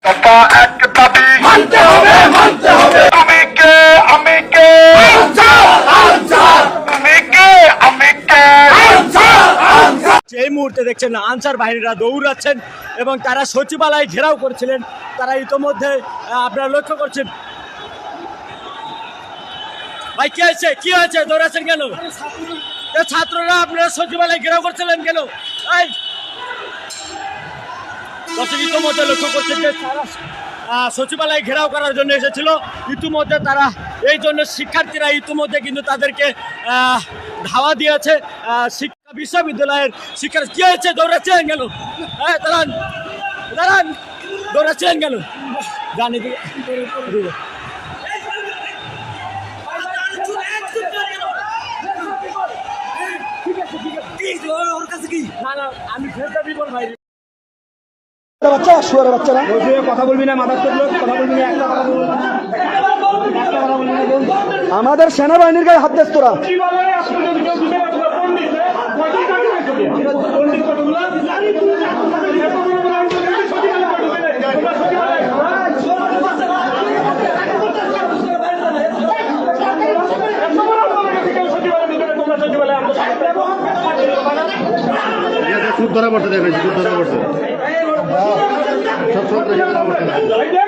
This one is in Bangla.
দফা এক দাবি মানতে হবে তুমি কে আমি কে তুমি কে আমি কে। এই মুহূর্তে দেখছেন আনসার বাহিনীরা দৌড়াচ্ছেন এবং তারা সচিবালয় ঘেরাও করছিলেন। তারা ইতোমধ্যে আপনারা লক্ষ্য করছেন। ভাই কি হয়েছে, কি হয়েছে, দৌড়াচ্ছেন কেন? ছাত্ররা আপনারা সচিবালয় ঘেরাও করছিলেন কেন? দর্শক ইতোমধ্যে লক্ষ্য করছেন যে তারা সচিবালয় ঘেরাও করার জন্য এসেছিল। ইতিমধ্যে তারা এই জন্য শিক্ষার্থীরা ইতিমধ্যে কিন্তু তাদেরকে ধাওয়া দিয়েছে। শিক্ষা বিশ্ববিদ্যালয়ের শিক্ষার্থী কি হয়েছে, দৌড়াচ্ছেন কেন? হ্যাঁ দাঁড়ান দাঁড়ান, দৌড়াচ্ছেন কেন? জানি আমি ফেরত বিপদ ভাই। বাচ্চা শুয়ারের বাচ্চারা কথা বলবি না, মাথার কথা বলবি না, একটা কথা বলবি না। আমাদের সেনাবাহিনীর গায়ে হাত দিস তোরা। ধরা পড়ছে, দেখেছি ধরা পড়ছে, সব ধরা পড়ছে।